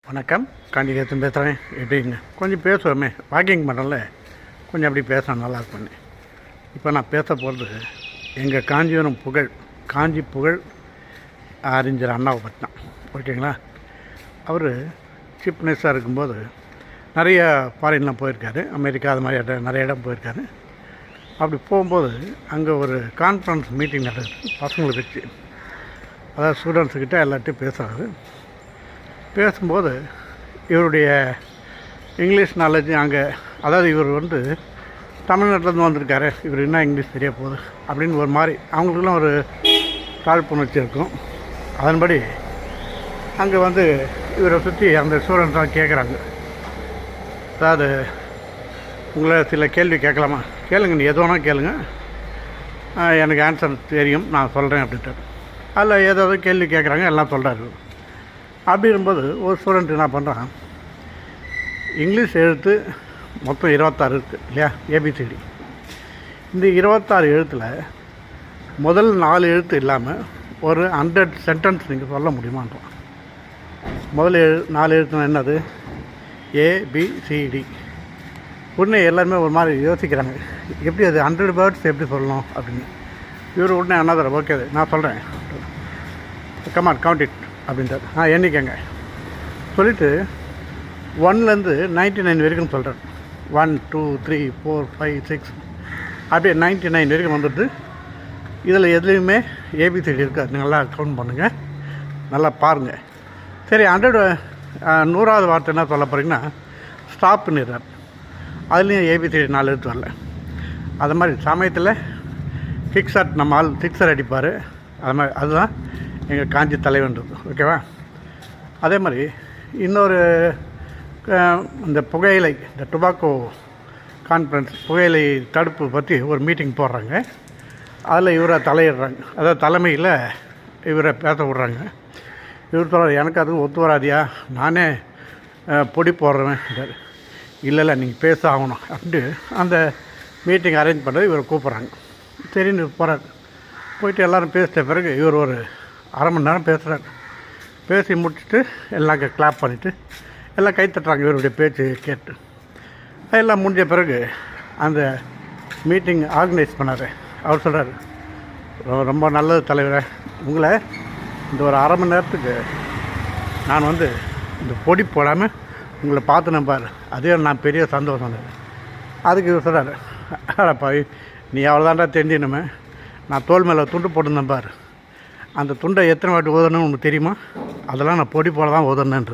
வணக்கம், காஞ்சிகேசன் பேசுகிறேன். எப்படிங்க கொஞ்சம் பேசுவோமே, வாக்கிங் பண்ணுறல கொஞ்சம் அப்படி பேச நல்லாயிருக்குன்னு. இப்போ நான் பேச போகிறது எங்கள் காஞ்சிபுரம் காஞ்சி புகழ் அறிஞர் அண்ணாவை பற்றி தான். ஓகேங்களா? அவர் சீஃப் மினிஸ்டராக இருக்கும்போது நிறைய ஃபாரின்லாம் போயிருக்காரு, அமெரிக்கா அது மாதிரி நிறைய இடம் போயிருக்காரு. அப்படி போகும்போது அங்கே ஒரு கான்ஃபரன்ஸ் மீட்டிங் நடக்குது பசங்களை வச்சு, அதாவது ஸ்டூடெண்ட்ஸுக்கிட்ட எல்லாத்தையும் பேசுகிறாரு. பேசும்போது இவருடைய இங்கிலீஷ் நாலேஜ் அங்கே, அதாவது இவர் தமிழ்நாட்டிலேருந்து வந்திருக்காரு, இவர் என்ன இங்கிலீஷ் தெரிய போகுது அப்படின்னு ஒரு மாதிரி அவங்களுக்குலாம் ஒரு காழ்ப்புணர்ச்சி இருக்கும். அதன்படி அங்கே இவரை சுற்றி அந்த ஸ்டூடெண்ட்ஸ்லாம் கேட்குறாங்க, அதாவது உங்களை சில கேள்வி கேட்கலாமா? கேளுங்க, நீ எது வேணால் கேளுங்க, எனக்கு ஆன்சர் தெரியும், நான் சொல்கிறேன் அப்படின்ட்டு. அதில் ஏதாவது கேள்வி கேட்குறாங்க, எல்லாம் சொல்கிறாரு. அப்படி இருக்கும்போது ஒரு ஸ்டூடெண்ட் என்ன பண்ணுறான், இங்கிலீஷ் எழுத்து மொத்தம் 26 இருக்குது இல்லையா, ஏபிசிடி. இந்த 26 எழுத்தில் முதல் 4 எழுத்து இல்லாமல் ஒரு 100 சென்டென்ஸ் நீங்கள் சொல்ல முடியுமான்றான். முதல் 4 எழுத்துனா என்னது? ஏபிசிடி. உடனே எல்லாருமே ஒரு மாதிரி யோசிக்கிறாங்க, எப்படி அது 100 வேர்ட்ஸ் எப்படி சொல்லணும் அப்படின்னு. இவர் உடனே அண்ணாதர ஓகே நான் சொல்கிறேன், கமான் கவுண்ட் இட் அப்படின்றார். எண்ணிக்கங்க சொல்லிவிட்டு 1லேருந்து 99 வரைக்கும் சொல்கிறார். 1 2 3 4 5 6 அப்படியே 99 வரைக்கும் வந்துடுது. இதில் எதுலேயுமே ஏபிசிடி இருக்காது, நல்லா கவுண்ட் பண்ணுங்கள், நல்லா பாருங்கள். சரி, 100வது வார்த்தை என்ன சொல்ல போகிறீங்கன்னா ஸ்டாப் பண்ணிடுறார். அதுலேயும் ஏபிசிடி 4 எழுத்து வரல. அது மாதிரி சமயத்தில் ஃபிக்ஸட், நம்ம ஆள் ஃபிக்ஸர் அடிப்பார். அது மாதிரி அதுதான் எங்கள் காஞ்சி தலைவன்றது. ஓகேவா? அதே மாதிரி இன்னொரு இந்த புகையிலை, இந்த டொபாக்கோ கான்ஃபரன்ஸ், புகையிலை தடுப்பு பற்றி ஒரு மீட்டிங் போடுறாங்க. அதில் இவரை தலையிடுறாங்க, அதாவது தலைமையில் இவரை பேச விட்றாங்க. இவர் சொல்கிறார், எனக்கு அது ஒத்து வராதியா, நானே பொடி போடுறேன். இல்லை நீங்கள் பேச ஆகணும் அப்படின்ட்டு அந்த மீட்டிங் அரேஞ்ச் பண்ணுறது இவரை கூப்பிட்றாங்க. சரின்னு போகிறார். போயிட்டு எல்லோரும் பேசிட்ட பிறகு இவர் ஒரு அரை மணி நேரம் பேசுகிறார். பேசி முடிச்சுட்டு எல்லாம் கிளாப் பண்ணிவிட்டு எல்லாம் கை தட்டுறாங்க இவருடைய பேச்சு கேட்டு. எல்லாம் முடிஞ்ச பிறகு அந்த மீட்டிங் ஆர்கனைஸ் பண்ணார். அவர் சொல்கிறார், ரொம்ப நல்லது தலைவரை, உங்களை இந்த ஒரு அரை மணி நேரத்துக்கு நான் இந்த பொடி போடாமல் உங்களை பார்த்து நம்பார், அதே நான் பெரிய சந்தோஷம். அதுக்கு இவர் சொல்கிறார், அடப்பா நீ அவ்வளோதான்டா தெரிஞ்சினுமே, நான் தோல் மேலே துண்டு போட்டு நம்பார், அந்த துண்டை எத்தனை வாட்டி ஓதணும்னு உனக்கு தெரியுமா? அதெல்லாம் நான் பொடி போட தான் ஓதணுன்றது.